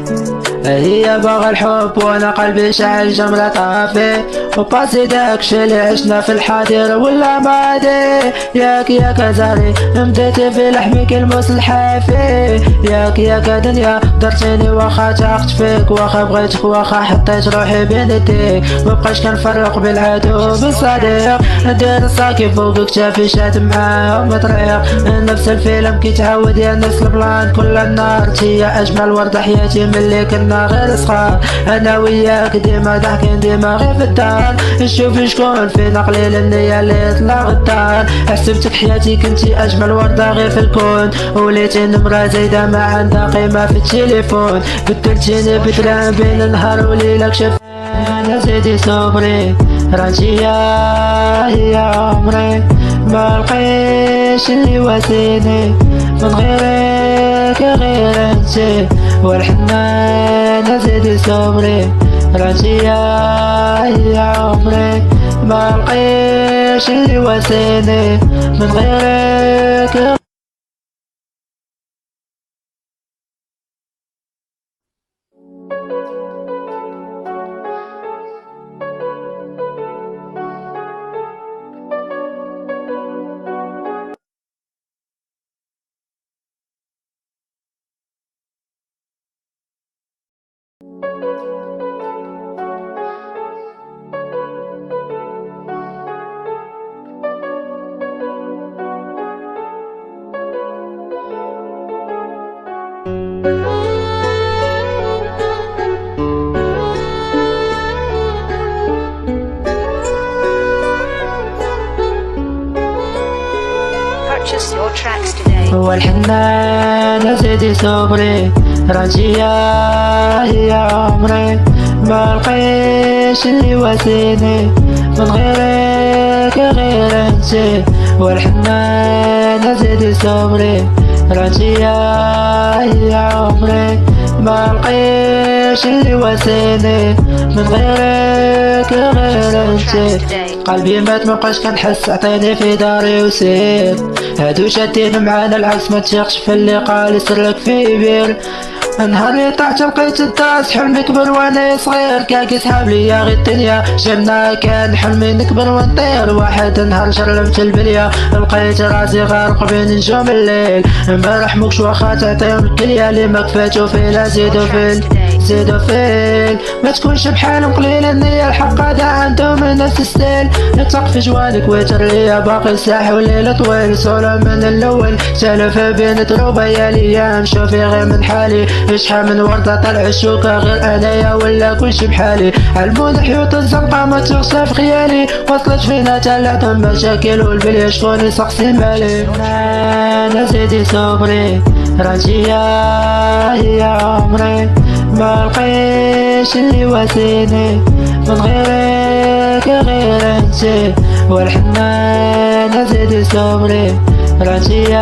هي باغا الحب وانا قلبي شاعل جمرة طافي، وباسي داكشي اللي عشنا في الحاضر ولا ماضي. ياك زاري مديتي في لحمك الموس الحافي، ياك دنيا درتيني واخا تاقت فيك، واخا بغيتك واخا حطيت روحي بين يديك، مبقاش كنفرق بالعدو بالصديق. ندير الصاكي فوق كتافي شات معاهم طريق، نفس الفيلم كيتعاود يا نفس البلان كل النهار. هي اجمل ورده حياتي ملي كنا غير صغار، انا وياك ديما ضحكين ديما غير في الدار. نشوف شكون فينا قليل النية اللي طلع غدار، حسبتك حياتي كنتي اجمل ورده غير في الكون، وليتي نمرة زايدة ما عندها قيمة في التليفون. بدلتيني بدرهم بين النهار وليلك شاف انا زيدي صبري، راجي هي عمري ما لقيتش اللي واسيني من غيرك غير انتي، والحنان زيدي صبري، راجي هي عمري ما لقيتش اللي واسيني من غيرك. والحنان سيدي صبري راجية هي عمري ما لقيش اللي واسيني من غيرك غير انتي والحنان سيدي صبري راجية هي عمري ما لقيش اللي واسيني من غيرك غير انتي قلبي مات مبقاش كنحس عطيني في داري وسير هادو شادين معانا العكس ما تشيخش في اللي قال سرك في بير نهار اللي طحت لقيت الداس حلمي كبر وانا صغير كاكي سحاب ليا غير الدنيا جنة كان حلمي نكبر ونطير واحد نهار شرمت البلية لقيت راسي غارق بين نجوم الليل امبارح مكش واخا تعطيهم الكلية اللي ما كفاتو فيلا زيدو فيل ما تكونش بحالهم قليل النية الحق هذا عندهم نفس الستيل نتق في جوانك ويتر ليا باقي الساحة والليل طويل صورة من الاول سالف بين دروبة يا ليام شوفي غير من حالي شحال من وردة طلع الشوكة غير انايا ولا كلشي بحالي علمون حيوط الزنقة ما تغشى في خيالي وصلت فينا تلعتهم مشاكل والبلية شكون يسقسي مالي انا سيدي صبري راجية هي عمري ما لقيش اللي واسيني من غيرك غير انتي والحنان سيدي صبري راجية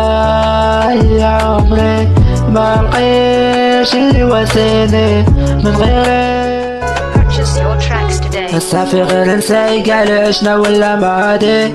هي عمري ما لقيش اللي واسيني من غيرك. Purchase your tracks today. الصافي غير نساي قال عشنا ولا ما عادي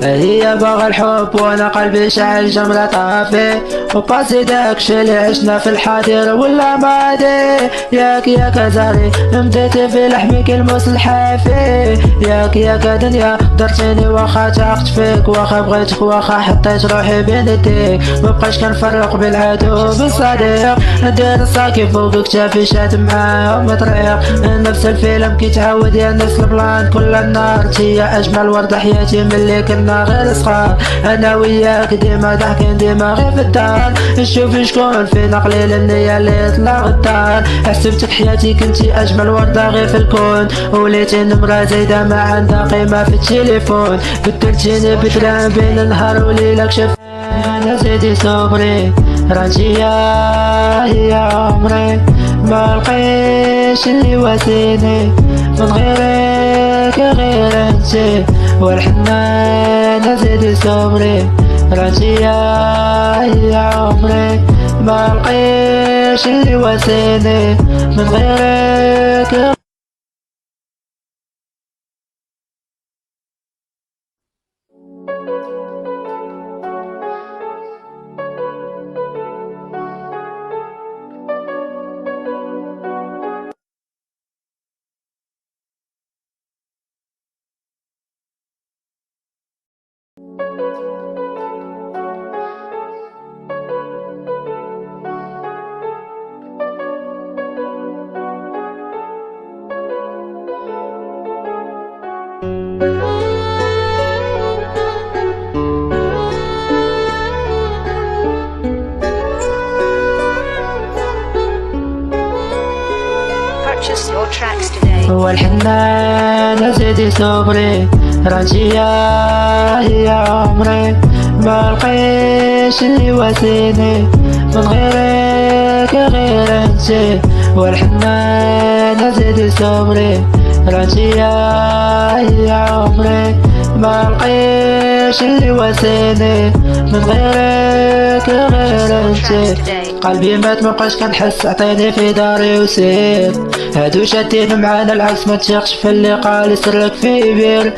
هي باغا الحب وانا قلبي شاعل جمرة طافي وباسي داكشي اللي عشنا في الحاضر ولا ما عادي ياك زاري مديتي في لحمك الموس الحافي ياك دنيا درتيني واخا تاقت فيك واخا بغيتك واخا حطيت روحي بين يديك مبقاش كنفرق بالعدو بالصديق ندير الصاكي فوق كتافي شات معاه مطريق نفس الفيلم كيتعاود يا الناس البلان كل النار تيا اجمل ورد حياتي ملي كنا غير صغار انا وياك ديما ضحكين ديما غير في الدار نشوف شكون فينا قليل النية اللي طلع غدار حسبتك حياتي كنتي اجمل وردة غير في الكون وليتي نمرة زايدة ما عندها قيمة في التليفون بدلتيني بدرهم بين النهار وليلك شف انا سيدي صبري راجية هي عمري ما لقيش اللي واسيني من غيرك غير انتي والحنان سيدي صبري راجية هي عمري ما لقيش اللي واسيني من غيرك. Purchase your tracks today. والحنان سيدي صبري راجية هي عمري ما لقيش اللي واسيني من غيرك غير انتي والحنان سيدي صبري راجية هي عمري ما لقيش اللي واسيني من غيرك غير انتي قلبي مات مبقاش كنحس عطيني في داري وسير هادو شادين معانا العكس ما تشيخش في اللي قال سرك في بير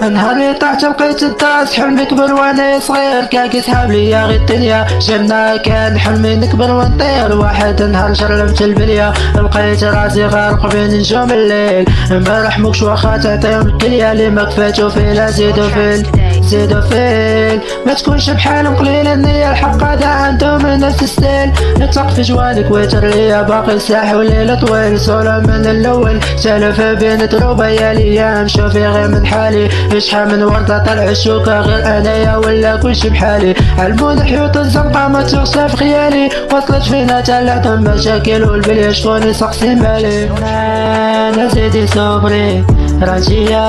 نهار اللي طحت لقيت الداس حلمي كبر وانا صغير كاكي سحاب ليا غير الدنيا جنة كان حلمي نكبر ونطير واحد نهار شرمت البلية لقيت راسي غارق بين نجوم الليل امبارح مكش واخا تعطيهم الكلية اللي ما كفاتو فيلا زيدو فيل ما تكونش بحالهم قليل النية الحق هذا عندهم نفس الستيل نتق في جوانك ويتر ليا باقي الساحة والليل طويل صورة من الاول سالف بين دروبة يا ليام شوفي غير من حالي شحال من وردة طلع الشوكة غير انايا ولا كلشي بحالي علمون حيوط الزنقة ما تغشى في خيالي وصلت فينا تلعتهم مشاكل والبلية شكون يسقسي مالي انا سيدي صبري راجية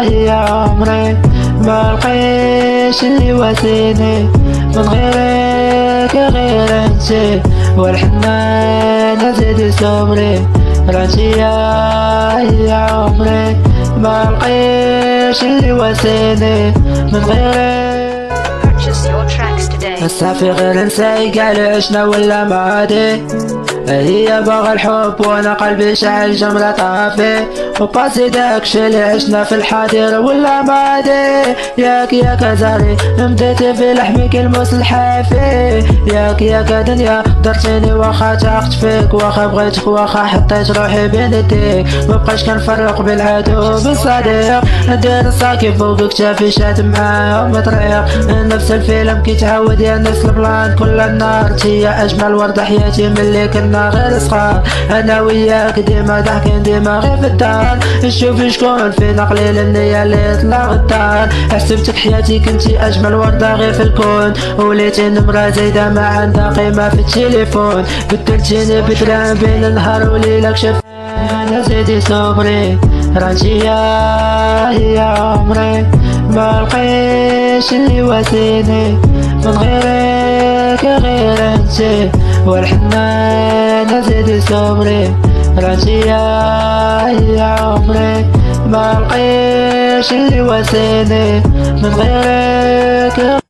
هي عمري ما لقيش اللي واسيني من غيرك غيرك غير انتي، والحنان زيدي صبري، رانتي يا عمري، ما لقيتش اللي واسيني من غيرك. Purchase your tracks today. الصافي غير نساي قال عشنا ولا ماضي، هي باغا الحب وانا قلبي شاعل جمرة طافي، وباسي داكشي اللي عشنا في الحاضر ولا ماضي. ياك زاري مديتي في لحمك الموس الحافي، ياك دنيا درتيني واخا تاقت فيك، واخا بغيتك واخا حطيت روحي بين يديك، مبقاش كنفرق بالعدو بالصديق. ندير ساكي فوق كتافي شاد معاهم طريق، نفس الفيلم كيتعاود يا نفس البلان كل النهار. تي اجمل ورده حياتي ملي كنا غير صغار، انا وياك ديما ضحكين ديما غير في الدار. نشوف شكون فينا قليل النية اللي طلع غدار، حسبتك حياتي كنتي اجمل ورده غير في الكون، وليتي نمرة زايدة ما عندها قيمة في التليفون. بدلتيني بدرهم بين نهار وليلة كشف انا زيدي صبري، رانتي يا عمري، ما لقيتش اللي واسيني من غيرك غير انتي، والحنان زيدي صبري، رانتي يا عمري، ما لقيتش اللي واسيني من غيرك.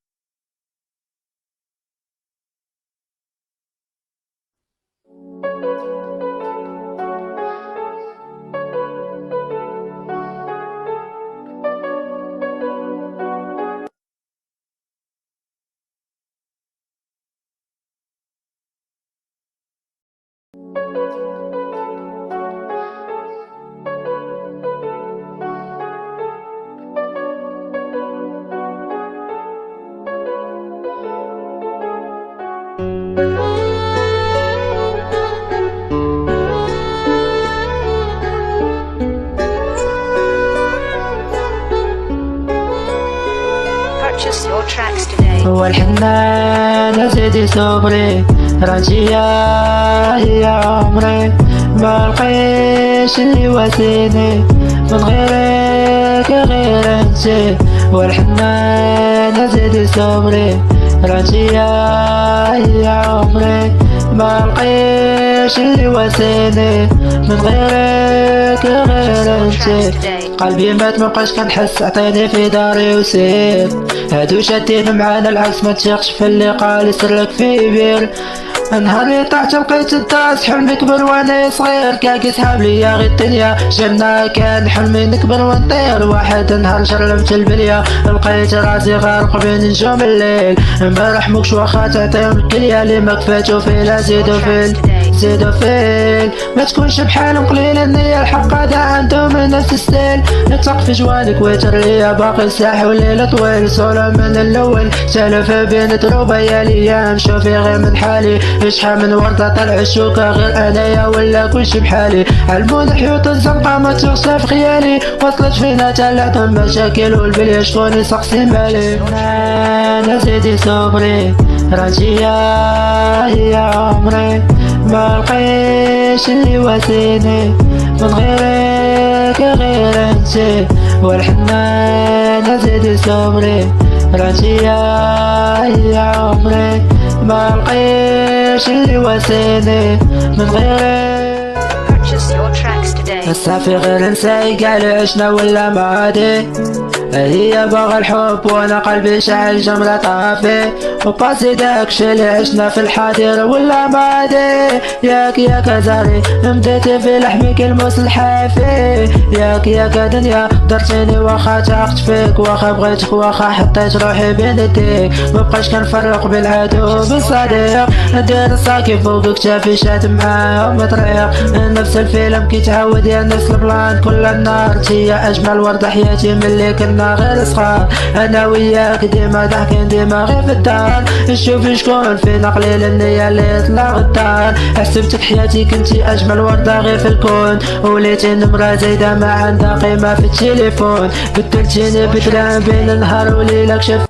Purchase your tracks today. والحنان زيدي صبري، رانتي يا عمري، ما لقيتش اللي واسيني من غيرك غير انتي، والحنان زيدي صبري، رانتي يا عمري، ما لقيتش اللي واسيني من غيرك غير انتي. قلبي مات مبقاش كنحس، عطيني في داري وسير، هادو شادين معانا العكس ما تثقش في اللي قال يسرك في بير. نهار اللي طحت لقيت الداس حلمي كبر وانا صغير، كاكي سحاب ليا غير الدنيا جنة، كان حلمي نكبر ونطير. واحد نهار شرمت البلية لقيت راسي غارق بين نجوم الليل، امبارح مكش واخا تعطيهم الكلية اللي ما كفاتو فيلا زيدو فيل. ما تكونش بحالهم قليل النية، الحق هذا عندهم نفس الستيل. نتق في جوانك ويتر ليا باقي الساح وليلة طويل، صورة من الاول سالف بين دروبة يا ليام، شوفي غير من حالي شحال من وردة طلع الشوكة غير انايا ولا كلشي بحالي. علموني حيوط الزنقة ما تغشى في خيالي، وصلت فينا تلعتهم مشاكل والبلية شكون يسقسي مالي. انا زيدي صبري، رانتي يا عمري، ما لقيتش اللي واسيني من غيرك غير انتي، والحنان زيدي صبري، رانتي يا عمري، ما لقيتش اللي واسيني من غيرك. Purchase your tracks today. الصافي غير نساي قال عشنا ولا ماضي، هي باغا الحب وانا قلبي شاعل جمرة طافي، وباسي داكشي اللي عشنا في الحاضر ولا ماضي. ياك زاري مديتي في لحمك الموس الحافي، ياك دنيا درتيني واخا تاقت فيك، واخا بغيتك واخا حطيت روحي بين يديك، مبقاش كنفرق بالعدو بالصديق. ندير ساكي فوق كتافي شاد معاهم طريق، نفس الفيلم كيتعاود يا نفس البلان كل النهار. تي اجمل ورده حياتي ملي كنا غير صغار، انا وياك ديما ضحكين ديما غير في الدار. نشوف شكون فينا قليل النية اللي طلع غدار، حسبتك حياتي كنتي اجمل ورده غير في الكون، وليتي نمرة زايدة ما عندها قيمة في التليفون. بدلتيني بدرهم بين نهار وليلة كشف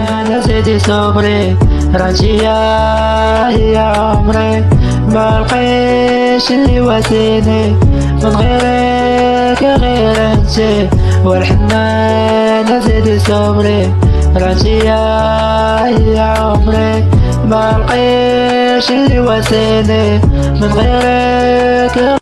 انا زيدي صبري، رانتي يا عمري، ما لقيتش اللي واسيني من غيرك غير انتي، والحنان زيدي صبري، رانتي يا عمري، ما لقيش اللي واسيني من غيرك.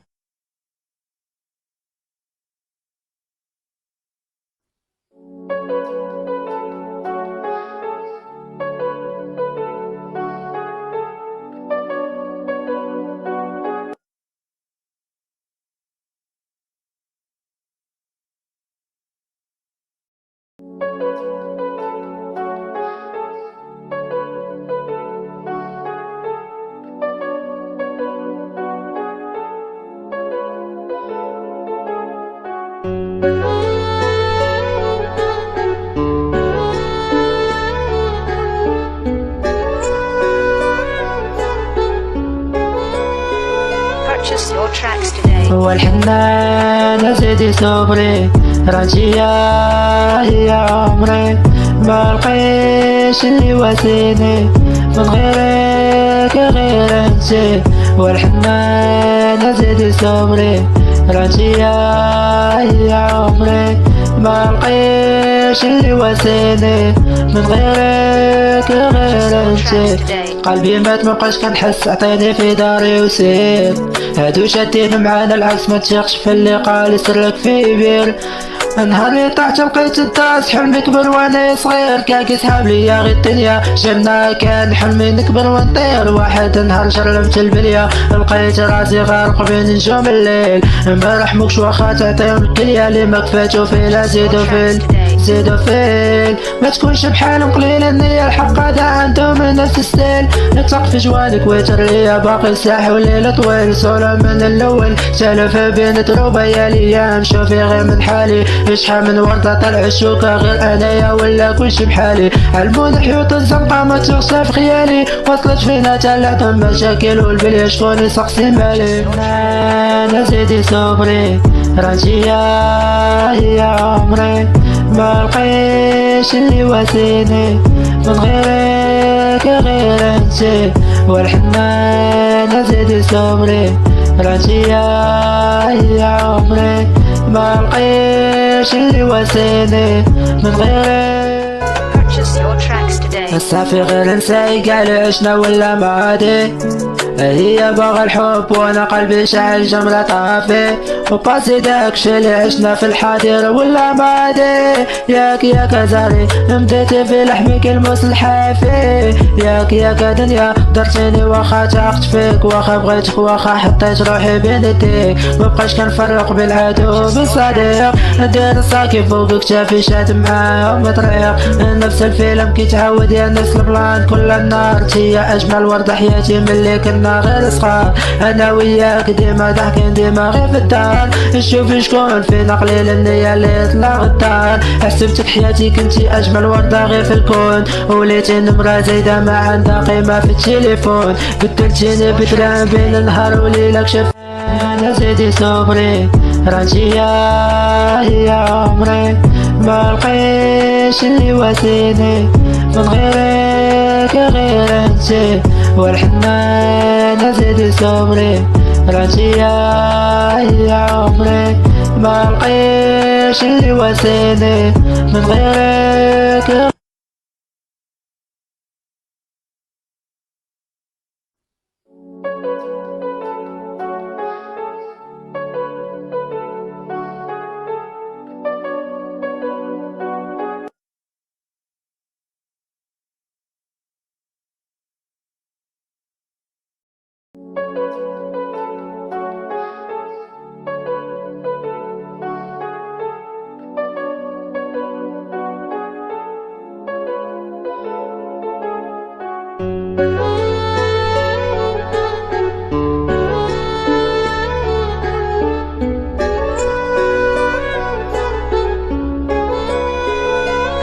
Purchase your tracks today. هو الحنان سيدي صبري راجية هي عمري ما لقيش اللي واسيني من غيرك غير انتي. هو الحنان سيدي صبري راجية هي عمري ما لقيش اللي واسيني من غيرك غير انتي. قلبي مات مبقاش كنحس عطيني في داري وسير هادو شادين معانا العكس ما تثقش في اللي قال يسرك في بير. نهار اللي طحت لقيت الداس حلمي كبر وانا صغير كاكي سحاب ليا غير الدنيا جنة كان حلمي نكبر ونطير. واحد نهار شربت البلية لقيت راسي غارق بين نجوم الليل امبارح مكش واخا تعطيهم الكلية اللي ما كفاتو فيلا زيدو فيل زيدو فيل. ما تكونش بحالهم قليل النية الحق هذا عندهم نفس الستيل. نتق في جوانك ويتر ليا باقي ساح والليل طويل صورة من الاول سالف بين دروبة يا الايام شوفي غير من حالي شحال من وردة طلع الشوكة غير انايا ولا كلشي بحالي. علمون حيوط الزنقة ما تغشى في خيالي وصلت فينا تلعتهم مشاكل والبلية شكون يسقسي مالي. انا سيدي صبري راجية هي عمري ما لقيش اللي واسيني من غيرك غير انتي. والحنان سيدي صبري راجية هي عمري ما لقيش اللي واسيني من غيرك. Purchase your tracks today. الصافي غير نساي قال عشنا ولا ما عادي هي باغا الحب وانا قلبي شاعل جمرة طافي وباسي داكشي اللي عشنا في الحاضر ولا ما عادي. ياك زاري مديتي في لحمك الموس الحافي ياك دنيا درتيني واخا تاقت فيك واخا بغيتك واخا حطيت روحي بين يديك مبقاش كنفرق بالعدو بالصديق. ندير ساكي فوق كتافي شاد معاهم بطريق نفس الفيلم كيتعاود يا نفس البلان كل النار. هي اجمل ورده حياتي ملي كنا غير صغار انا وياك ديما ضحكين ديما غير في الدار. نشوف شكون فينا قليل النية اللي طلع غدار. حسبتك حياتي كنتي اجمل وردة غير في الكون وليتي نمرة زايدة ما عندها قيمة في التليفون. بدلتيني بدرهم بين النهار وليلك شف. انا سيدي صبري راجية هي عمري ما لقيش اللي واسيني من غيرك غير انتي. والحنان سيدي صبري راجية هي عمري ما لقيش اللي واسيني من غيرك.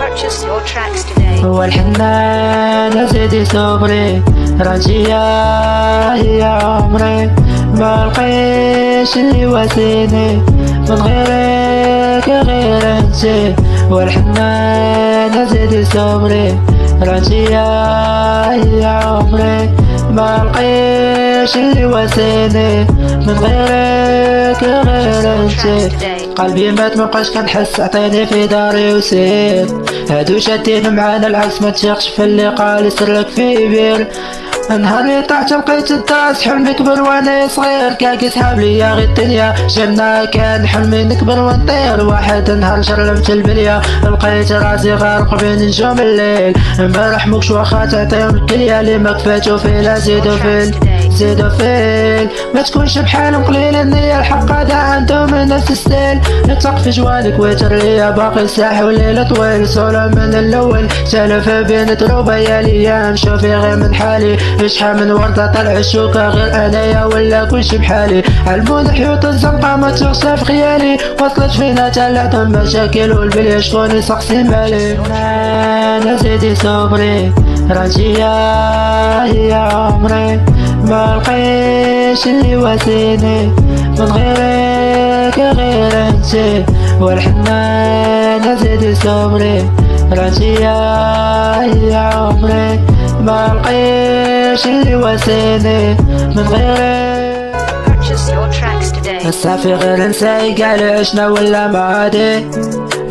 Purchase your tracks today. هو الحنان سيدي صبري راجية هي عمري ما لقيش اللي واسيني من غيرك غير انتي. والحنان سيدي صبري راجية هي عمري ما لقيش بلقيش اللي واسيني من غيرك غير انتي. قلبي مات مبقاش كنحس عطيني في داري وسير. هادو شادين معانا العكس ما تشيخش في اللي قال سرك في بير. نهار اللي طحت لقيت الداس حلمي كبر وانا صغير. كاكي سحاب ليا غير الدنيا جنة كان حلمي نكبر ونطير. واحد نهار شرمت البلية لقيت راسي غارق بين نجوم الليل. امبارح مكش واخا تعطيهم الكلية اللي ما كفاتو فيلا زيدو فيل زيدو فيل. ما تكونش بحالهم قليل النية الحق هذا عندهم نفس الستيل. نتق في جوانك ويتر ليا باقي ساح وليلة طويل. صورة من الاول سالف بين دروبة يا ليام شوفي غير من حالي. شحال من وردة طلع الشوكة غير انايا ولا كلشي بحالي. علموني حيوط الزنقة ما تغشى في خيالي. وصلت فينا تلعتهم مشاكل والبلية شكون يسقسي مالي. انا زيدي صبري راجية هي عمري ما لقيش اللي واسيني من غيرك غير انتي. والحنان زيدي صبري راجية هي عمري ما لقيش اللي واسيني من غيرك. Purchase your tracks today. الصافي غير نساي قاع اللي عشنا ولا ما عادي.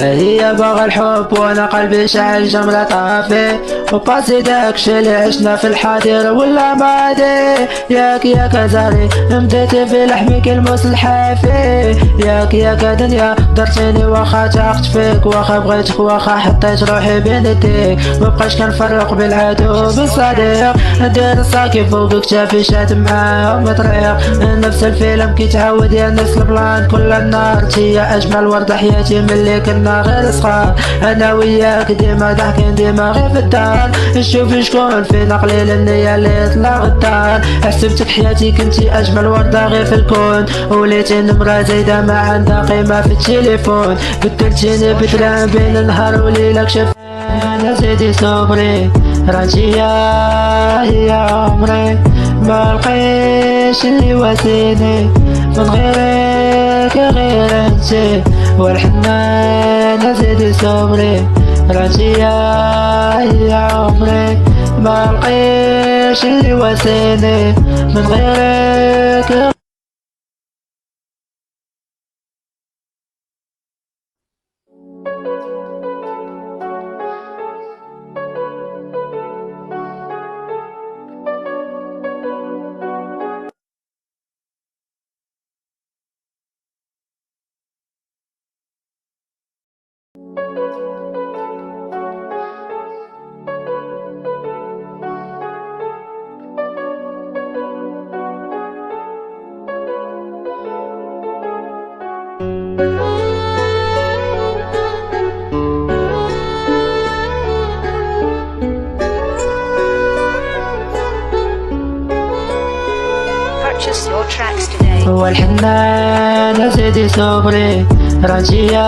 هي باغا الحب وانا قلبي شاعل جمرة طافي. وباسي داكشي اللي عشنا في الحاضر ولا ما عادي. ياك زاري مديتي في لحمك الموس الحافي. ياك دنيا درتيني واخا تاقت فيك واخا بغيتك واخا حطيت روحي بين يديك. مبقاش كنفرق بالعدو بالصديق. ندير الصاكي فوق كتافي شات معاهم طريق. نفس الفيلم كيتعاود يا نفس البلان كل النار. تيا اجمل ورد حياتي ملي كنا غير صغار. انا وياك ديما ضحكين ديما غير في الدار. شوفي شكون فينا قليل النية اللي طلع غدار. حسبتك حياتي كنتي اجمل وردة غير في الكون. وليتي نمرة زايدة ما عندها قيمة في التليفون. بدلتيني بدرهم بين نهار وليلة كشف. انا زيدي صبري راجية هي عمري ما لقيش اللي واسيني من غيرك غير انتي. والحنان زيدي صبري راجية هي عمري ما لقيش اللي واسيني من غيرك. Purchase your tracks today. والحنان زيدي صبري راجية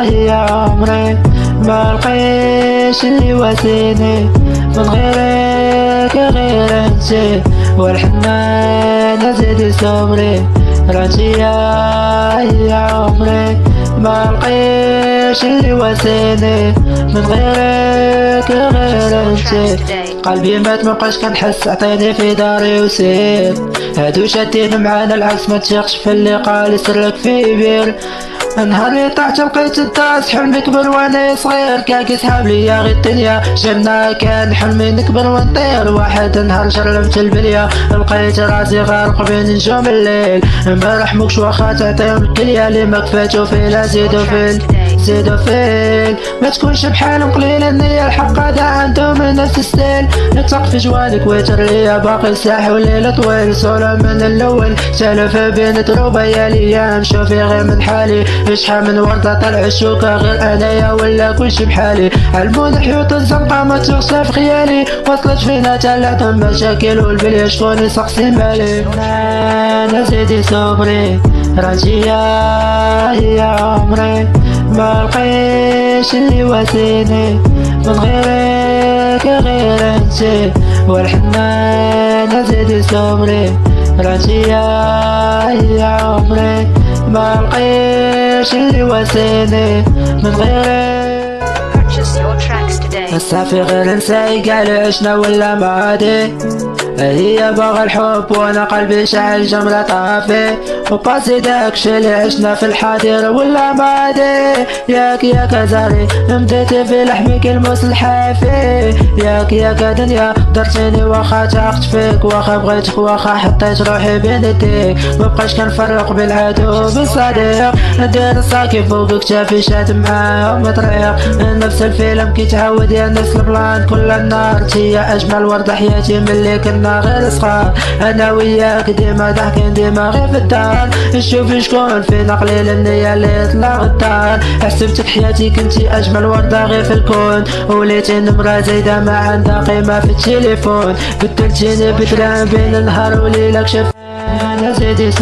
هي عمري ما لقيش اللي واسيني من غيرك غير انتي. والحنان زيدي صبري راجية هي عمري ما لقيش اللي واسيني من غيرك غير انتي. قلبي مات مبقاش كنحس عطيني في داري وسير. هادو شادين معانا العكس ما تشيخش في اللي قال سرك في بير. نهار اللي طحت لقيت الداس حلمي كبر وانا صغير. كاكي سحاب ليا غير الدنيا جنة كان حلمي نكبر ونطير. واحد نهار شرمت البلية لقيت راسي غارق بين نجوم الليل. امبارح مكش واخا تعطيهم الكلية اللي ما كفاتو فيلا زيدو فيل زيدو فيل. ما تكونش بحالهم قليل النية الحق هذا عندهم نفس الستيل. نتق في جوانك ويتر ليا باقي ساح وليلة طويل. صورة من الاول سالف بين دروبة يا ليام شوفي غير من حالي. شحال من وردة طلع الشوكة غير انايا ولا كلشي بحالي. علموني حيوط الزنقة ما تغشى في خيالي. وصلت فينا تلعتهم مشاكل والبلية شكون يسقسي مالي. انا زيدي صبري راجية هي عمري ما لقيش اللي واسيني من غيرك غير انتي. والحنان زيدي صبري راجية هي عمري ما لقيش اللي واسيني من غيرك. Purchase your tracks today. الصافي غير نساي قاع اللي عشنا ولا ما عادي. هي باغا الحب وانا قلبي شاعل جمرة طافي، وقاسي داكشي اللي عشنا في الحاضر ولا ماضي. ياك زاري مديتي في لحمك الموس الحافي، ياك دنيا درتيني واخا تاقت فيك، واخا بغيتك واخا حطيت روحي بين يديك، مبقاش كنفرق بالعدو بالصديق. ندير صاكي فوق كتافي شاد معاهم طريق، نفس الفيلم كيتعاود يا نفس البلان كل النهار. هي اجمل ورده حياتي ملي كنا غير صغار، انا وياك ديما ضحكين ديما غير في الدار. نشوف شكون فينا قليل النية اللي يطلع غدار، حسبتك حياتي كنتي اجمل ورده غير في الكون، وليتي نمرة زايدة ما عندها قيمة في التليفون. بدلتيني بدران بين النهار وليلك شف انا زيدي